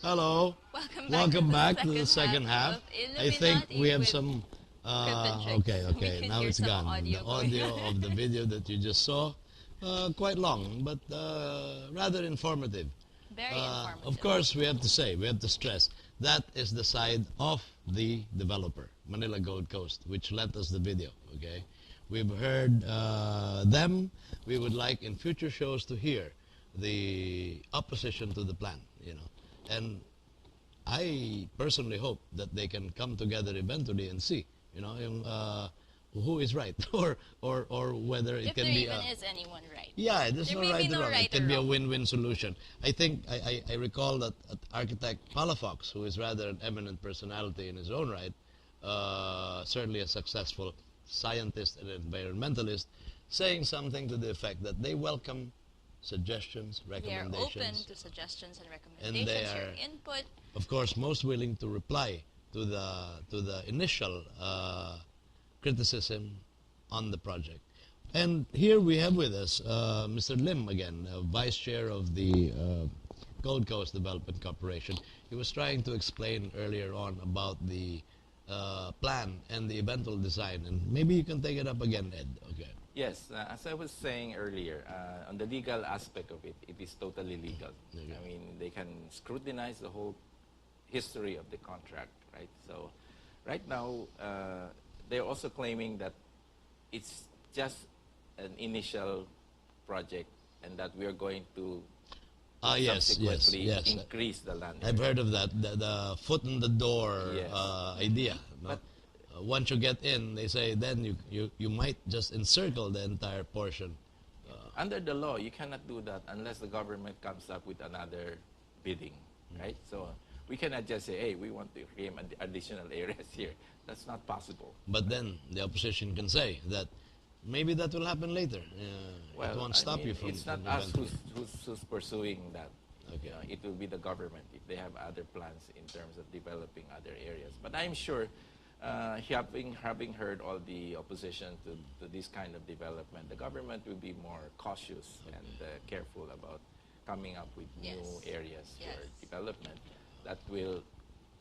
Hello. Welcome back To the second half. of I think Illuminati we have with some. Crypto Okay, Tricks. We okay. could Now hear it's some gone. The audio going audio on. of the video that you just saw, quite long, but rather informative. Very Of informative. course, we have to say, we have to stress that is the side of the developer, Manila Gold Coast, which lent us the video. Okay, we've heard them. We would like in future shows to hear the opposition to the plan. And I personally hope that they can come together eventually and see, who is right, or whether it If can there be even a. is anyone right. Yeah, there's There no may right be or no wrong. It right or can be a wrong. win-win solution. I think I recall that architect Palafox, who is rather an eminent personality in his own right, certainly a successful scientist and environmentalist, saying something to the effect that they welcome suggestions, They are open recommendations, to suggestions and and they recommendations, your are, input. of course, most willing to reply to the initial criticism on the project. And here we have with us Mr. Lim again, Vice Chair of the Gold Coast Development Corporation. He was trying to explain earlier on about the plan and the eventual design, and maybe you can take it up again, Ed. Okay. Yes, as I was saying earlier, on the legal aspect of it, it is totally legal. Okay. I mean, they can scrutinize the whole history of the contract, right? So, right now, they're also claiming that it's just an initial project and that we are going to subsequently yes. increase the land I've area. heard of that, the foot in the door Yes. idea. No? But Once you get in, they say then you might just encircle the entire portion. under the law, you cannot do that unless the government comes up with another bidding, right? So we cannot just say, hey, we want to create additional areas here. That's not possible. But then the opposition can say that maybe that will happen later. It won't stop you from. It's not from us eventually. who's pursuing that. Okay. It will be the government if they have other plans in terms of developing other areas. But I'm sure, having heard all the opposition to this kind of development, the government will be more cautious and careful about coming up with Yes. new areas Yes. for development that will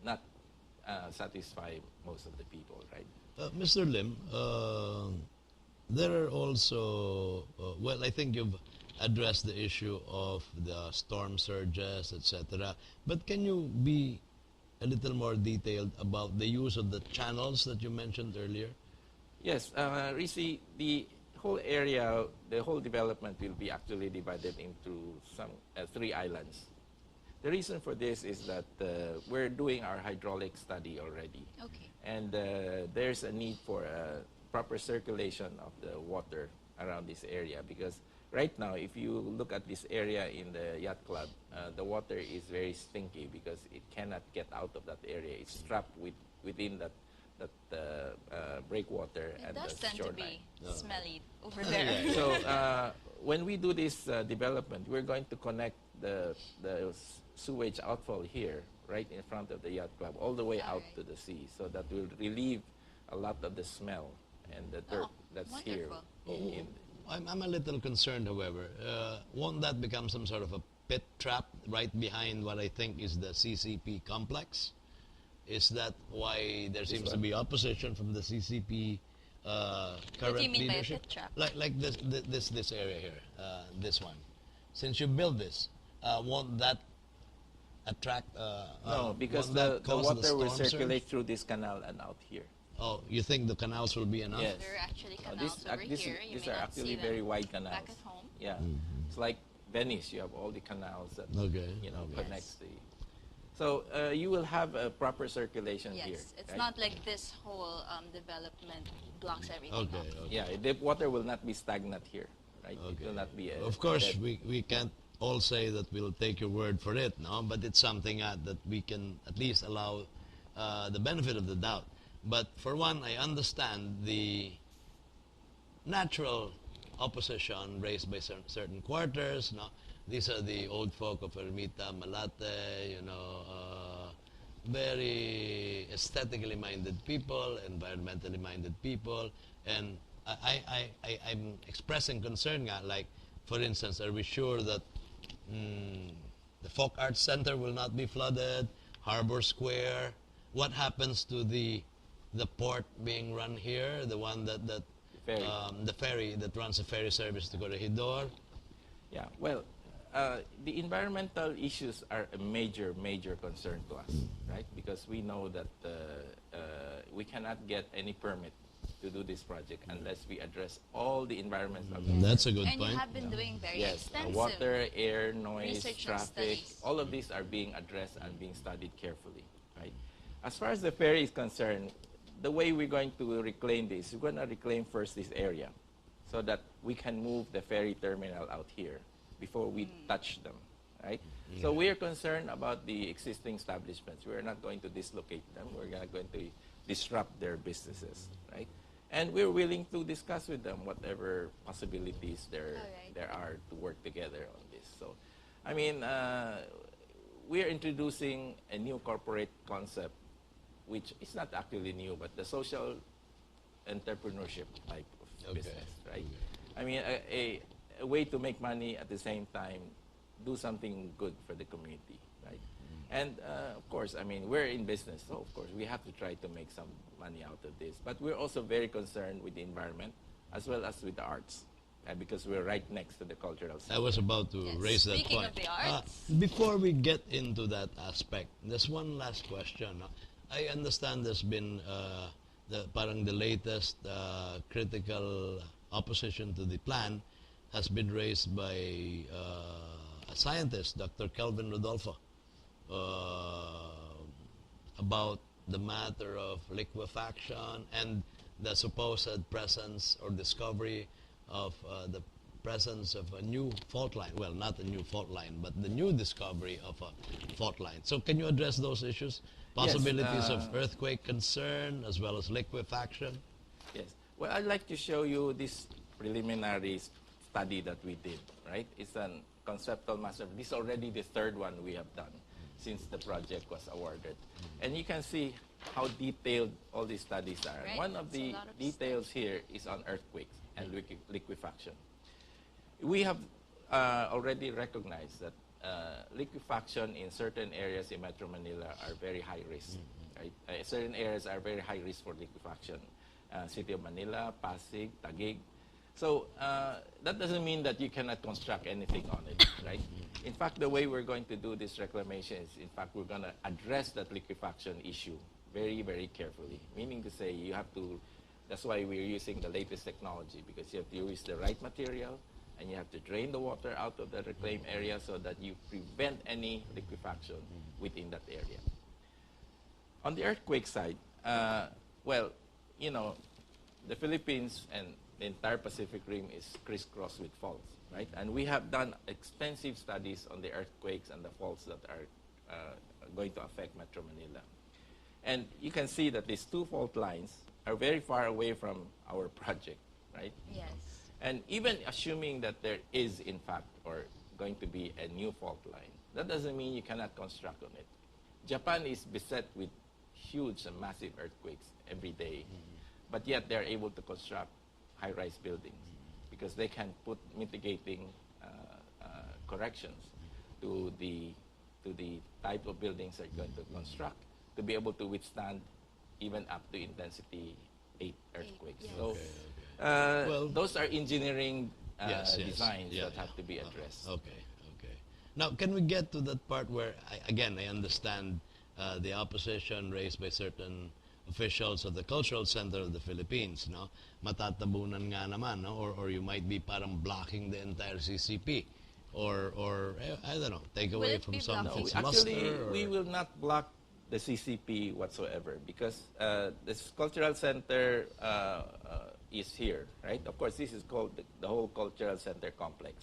not satisfy most of the people, right? Mr. Lim, there are also, well, I think you've addressed the issue of the storm surges, etc. But can you be a little more detailed about the use of the channels that you mentioned earlier? Yes, Risi, the whole area, the whole development will be actually divided into some 3 islands. The reason for this is that we're doing our hydraulic study already. Okay. And there's a need for proper circulation of the water around this area because right now, if you look at this area in the yacht club, the water is very stinky because it cannot get out of that area. It's trapped within that breakwater It and does the tend to shoreline. be smelly over there. So when we do this development, we're going to connect the sewage outfall here, right in front of the yacht club, all the way out Alright. to the sea, so that will relieve a lot of the smell and the dirt that's wonderful. here. I'm a little concerned, however. Won't that become some sort of a pit trap right behind what I think is the CCP complex? Is that why there seems to be opposition from the CCP current What do you mean by a leadership? pit trap? Like this area here, this one. Since you build this, won't that attract? No, because won't that the cause water will storm surge? circulate through this canal and out here. Oh, you think the canals will be enough? Yes. There are actually canals over here. You These may are not actually see them very wide canals. back at home. Yeah, it's like Venice. You have all the canals that Okay. connects the. So you will have a proper circulation Yes, here. it's right? not like this whole development blocks everything Okay. up. Okay. Yeah, the water will not be stagnant here, right? Okay. It will not be. Of course, we can't all say that we'll take your word for it, no? But it's something that we can at least allow the benefit of the doubt. But for one, I understand the natural opposition raised by certain quarters. No? These are the old folk of Ermita, Malate, very aesthetically minded people, environmentally minded people, and I'm expressing concern nga, like, for instance, are we sure that The Folk Arts Center will not be flooded. Harbor Square. What happens to the port being run here? The one Ferry. the ferry that runs the ferry service to Corregidor. Yeah, well, the environmental issues are a major, major concern to us, right? Because we know that we cannot get any permit to do this project unless we address all the environmental concerns. That's a good And point. you have been doing very Yes, extensive water, air, noise, research and traffic, studies. all of these are being addressed and being studied carefully, right? As far as the ferry is concerned, the way we're going to reclaim this, we're going to reclaim first this area so that we can move the ferry terminal out here before we touch them, right? So we are concerned about the existing establishments. We're not going to dislocate them. We're not going to disrupt their businesses, right? And we're willing to discuss with them whatever possibilities there are to work together on this. So, I mean, we're introducing a new corporate concept, which is not actually new, but the social entrepreneurship type of business, right? I mean, a way to make money at the same time, do something good for the community, right? And of course, I mean, we're in business, so of course we have to try to make some money out of this. But we're also very concerned with the environment as well as with the arts, because we're right next to the cultural center. I was about to Yes. raise that Speaking point. of the arts. Before we get into that aspect, there's one last question. I understand there's been the latest critical opposition to the plan has been raised by a scientist, Dr. Kelvin Rodolfo, about the matter of liquefaction and the supposed presence or discovery of the presence of a new fault line. Well, not a new fault line, but the new discovery of a fault line. So can you address those issues? Possibilities of earthquake concern as well as liquefaction? Yes. Well, I'd like to show you this preliminary study that we did, right? It's a conceptual master. This is already the third one we have done since the project was awarded. And you can see how detailed all these studies are. Right. One of It's a the lot of details here is on earthquakes and liquefaction. We have already recognized that liquefaction in certain areas in Metro Manila are very high risk. Right? Certain areas are very high risk for liquefaction. City of Manila, Pasig, Taguig. So that doesn't mean that you cannot construct anything on it, right? In fact, the way we're going to do this reclamation is, in fact, we're going to address that liquefaction issue very, very carefully. Meaning to say, you have to, that's why we're using the latest technology, because you have to use the right material, and you have to drain the water out of the reclaimed area so that you prevent any liquefaction within that area. On the earthquake side, well, you know, the Philippines and the entire Pacific Rim is crisscrossed with faults, right? And we have done extensive studies on the earthquakes and the faults that are going to affect Metro Manila. And you can see that these two fault lines are very far away from our project, right? Yes. And even assuming that there is, in fact, or going to be a new fault line, that doesn't mean you cannot construct on it. Japan is beset with huge and massive earthquakes every day, but yet they're able to construct high-rise buildings because they can put mitigating corrections to the type of buildings they're going to construct to be able to withstand even up to intensity 8 earthquakes. Yes. So Well, those are engineering Yes, yes. designs Yeah, that yeah. have to be addressed. Okay. Now, can we get to that part where, I understand the opposition raised by certain officials of the Cultural Center of the Philippines, no? Matatabunan nga naman, no? Or you might be parang blocking the entire CCP. Or I don't know, take Will away it from be some of blocked? its Actually, luster. we will not block the CCP whatsoever because this cultural center is here, right? Of course, this is called the whole cultural center complex.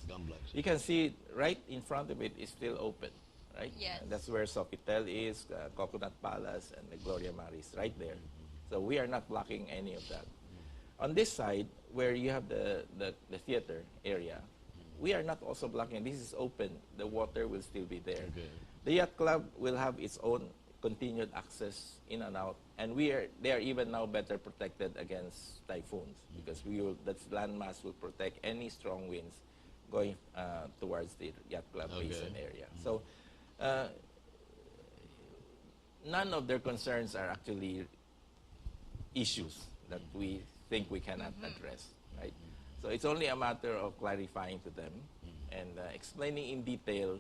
You can see right in front of it is still open, right? Yes. That's where Sofitel is, Coconut Palace, and the Gloria Maris right there. So we are not blocking any of that. On this side, where you have the theater area, we are not also blocking. This is open. The water will still be there. Okay. The yacht club will have its own continued access in and out, and they are even now better protected against typhoons because that landmass will protect any strong winds going towards the yacht club basin area. So uh, none of their concerns are actually issues that we think we cannot address, right? So it's only a matter of clarifying to them and explaining in detail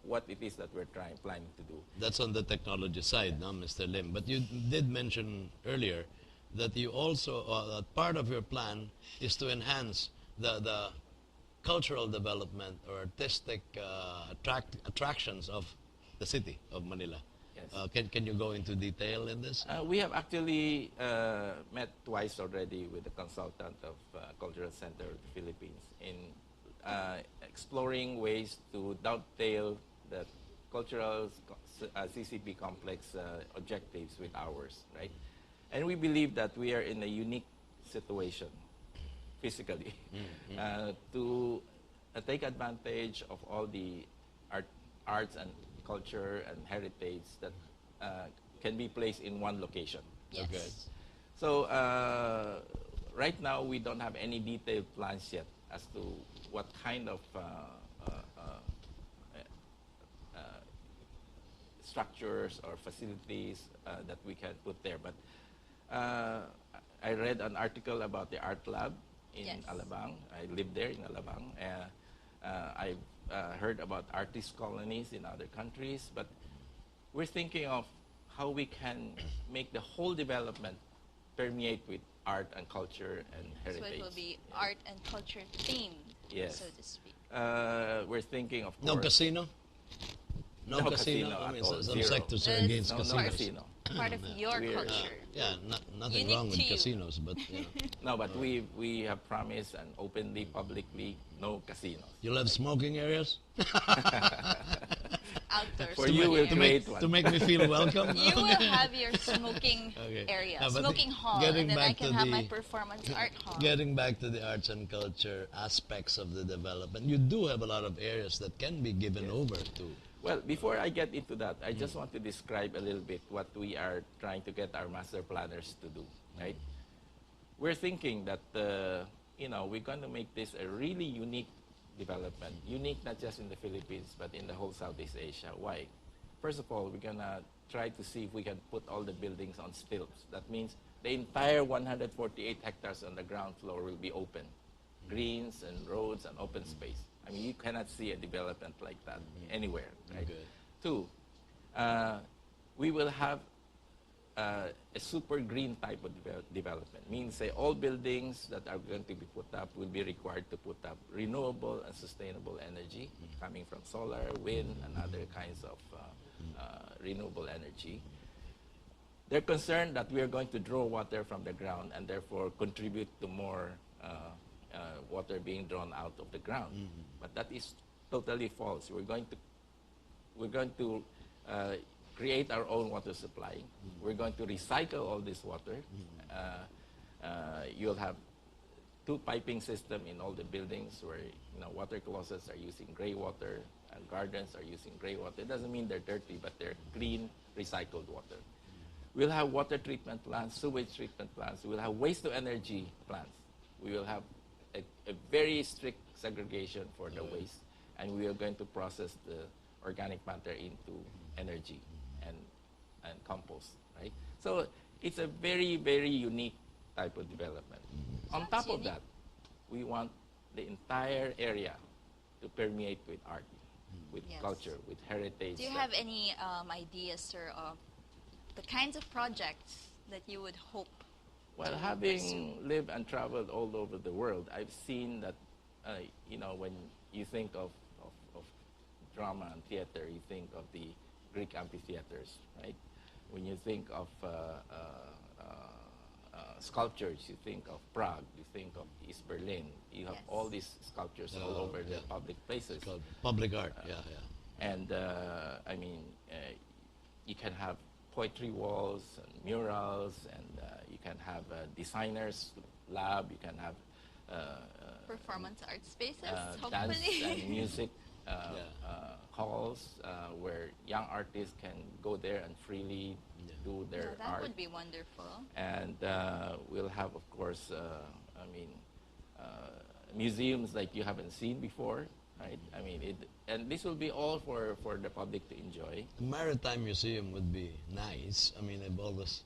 what it is that we're planning to do. That's on the technology side, no, Mr. Lim. But you did mention earlier that you also, part of your plan is to enhance the cultural development or artistic attractions of the city of Manila. Yes. Can you go into detail in this? We have actually met twice already with the consultant of Cultural Center of the Philippines in exploring ways to dovetail the cultural CCP complex objectives with ours, right? And we believe that we are in a unique situation physically to take advantage of all the arts and culture and heritage that can be placed in one location. Yes. Okay. So right now we don't have any detailed plans yet as to what kind of structures or facilities that we can put there. But I read an article about the art lab in Yes. Alabang. I live there in Alabang. I've heard about artist colonies in other countries, but we're thinking of how we can make the whole development permeate with art and culture and So heritage. it will be art and culture themed, Yes. so to speak. We're thinking, of No course, casino? No, No casino? casino I at mean, all. some Zero. sectors are That's against no casinos. casino. Part of your We're- culture. Yeah, nothing Unique wrong with to you. casinos, but you know, No, but we have promised and openly, publicly, no casinos. you'll have smoking areas Outdoor For smoking you, we'll area. create one. to make me feel welcome. You will have your smoking Okay. area, Yeah, but smoking hall, getting and then I back to can have my the- performance art hall. Getting back to the arts and culture aspects of the development, you do have a lot of areas that can be given over to. Well, before I get into that, I just want to describe a little bit what we are trying to get our master planners to do, right? We're thinking that, we're going to make this a really unique development. Unique not just in the Philippines, but in the whole Southeast Asia. Why? First of all, we're going to try to see if we can put all the buildings on stilts. That means the entire 148 hectares on the ground floor will be open. Greens and roads and open space. I mean, you cannot see a development like that anywhere, right? Okay. Two, we will have a super green type of development. Means say all buildings that are going to be put up will be required to put up renewable and sustainable energy coming from solar, wind, and other kinds of renewable energy. They're concerned that we are going to draw water from the ground and therefore contribute to more water being drawn out of the ground. But that is totally false. We're going to create our own water supply. We're going to recycle all this water. You'll have two piping system in all the buildings where water closets are using gray water and gardens are using gray water. It doesn't mean they're dirty, but they're clean, recycled water. We'll have water treatment plants, sewage treatment plants. We'll have waste-to-energy plants. We will have a very strict segregation for the waste, and we are going to process the organic matter into energy and compost, right? So it's a very, very unique type of development. On Sounds top of unique. that, we want the entire area to permeate with art, with Yes. culture, with heritage. Do you have any ideas, sir, of the kinds of projects that you would hope? Well, to having lived and traveled all over the world, I've seen that, when you think of drama and theater, you think of the Greek amphitheaters, right? When you think of sculptures, you think of Prague, you think of East Berlin. You have Yes. all these sculptures all over the yeah. public places. Called public art. Yeah. And you can have poetry walls and murals, and you can have a designers lab. You can have Performance art spaces, dance hopefully. and music halls where young artists can go there and freely do Yeah, their that art. would be wonderful. And we'll have, of course, museums like you haven't seen before. right? I mean, and this will be all for the public to enjoy. A maritime museum would be nice. I mean, I've always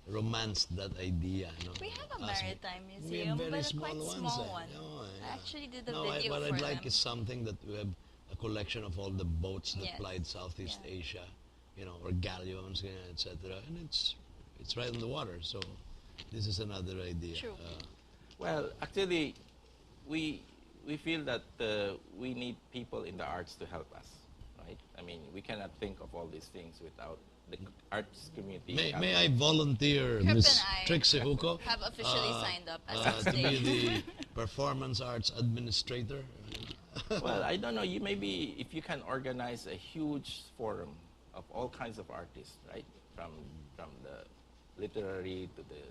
romanced that idea. You know, We have a Ask me- maritime we have museum, very but a small quite ones, small eh? one. No, I yeah. actually did a No, video what for I'd like them. is something that we have a collection of all the boats that Yes. plied Southeast Yeah. Asia, you know, or galleons, etc. And it's right in the water. So this is another idea. True. Well, actually, we feel that we need people in the arts to help us, right? I mean, we cannot think of all these things without the arts community. May I volunteer, Krip Miss and I Trixie Huko, have officially signed up as to a be stage. the performance arts administrator? Well, I don't know. You maybe if you can organize a huge forum of all kinds of artists, right? From the literary to the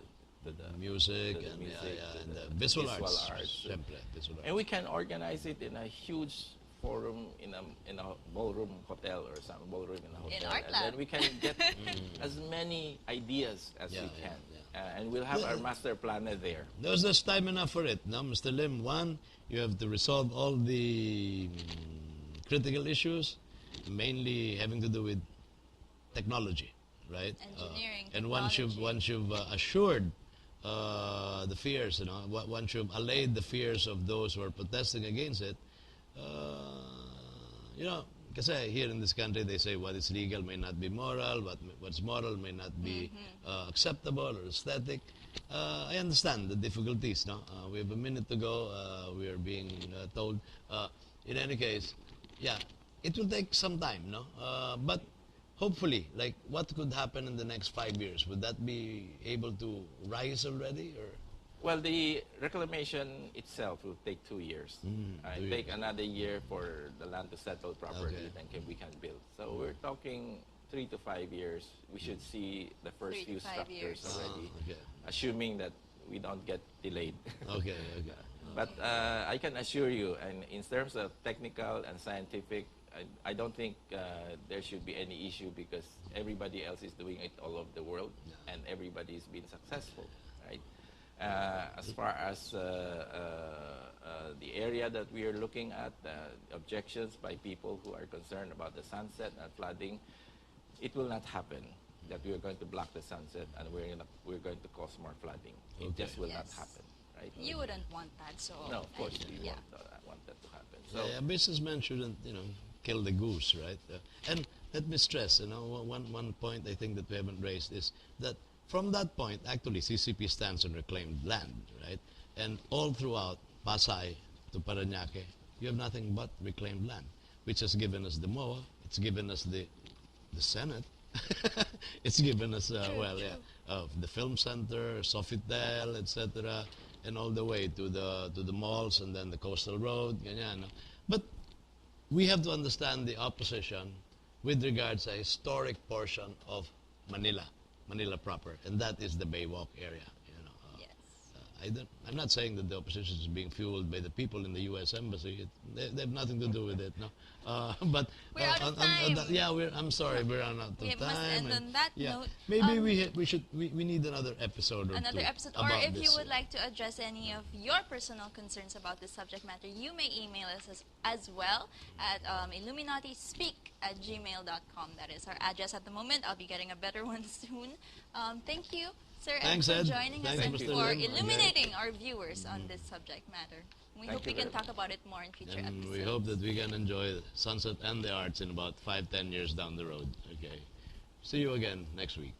Music to the and music, to and the the visual arts. arts. Siyempre, visual arts. And we can organize it in a huge forum in a ballroom hotel or some ballroom in a hotel, Art and Lab. then we can get as many ideas as Yeah, we yeah, can, yeah. and we'll have Yeah. our master planner there. There's time enough for it, no, Mr. Lim. One, you have to resolve all the critical issues, mainly having to do with technology, right? Engineering, and once you've assured the fears, you know, once you've allayed the fears of those who are protesting against it, you know, because here in this country they say what is legal may not be moral, what's moral may not be acceptable or aesthetic. I understand the difficulties. No, we have a minute to go. We are being told. In any case, yeah, it will take some time. No, but hopefully, like what could happen in the next 5 years? Would that be able to rise already, or? Well, the reclamation itself will take 2 years. 2 Take years. another year for the land to settle properly, Okay. then we can build. So we're talking 3 to 5 years. We should see the first 3 to few 5 structures years. already, Okay. assuming that we don't get delayed. Okay. But I can assure you, and in terms of technical and scientific, I don't think there should be any issue because everybody else is doing it all over the world, and everybody is being successful, right? As far as the area that we are looking at, objections by people who are concerned about the sunset and flooding, it will not happen that we are going to block the sunset and we're going to cause more flooding. It Okay. just will not Yes. happen, right? You wouldn't want that, so No, of course we yeah. want that to happen. So Yeah, a businessman shouldn't, kill the goose, right? And let me stress, one point I think that we haven't raised is that from that point, actually, CCP stands on reclaimed land, right? And all throughout Pasay to Parañaque, you have nothing but reclaimed land, which has given us the MOA, it's given us the Senate, it's given us, the Film Center, Sofitel, etc., and all the way to the malls and then the Coastal Road, ganyan, no? But we have to understand the opposition with regards to a historic portion of Manila proper, and that is the Baywalk area. Yes. I'm not saying that the opposition is being fueled by the people in the U.S. Embassy. They have nothing to do with it, no. But We're out of time. I'm sorry, we're out of We time. must end on that note. Maybe we need another episode or Another two episode, or about if you this. would like to address any of your personal concerns about this subject matter, you may email us as well at illuminatispeak@gmail.com. That is our address at the moment. I'll be getting a better one soon. Thank you, sir, Thanks, for Ed. joining Thanks, us and Mr. for Lim. illuminating our viewers on this subject matter. We Thank hope you we can very talk much. about it more in future And episodes. we hope that we can enjoy sunset and the arts in about 5-10 years down the road. Okay. See you again next week.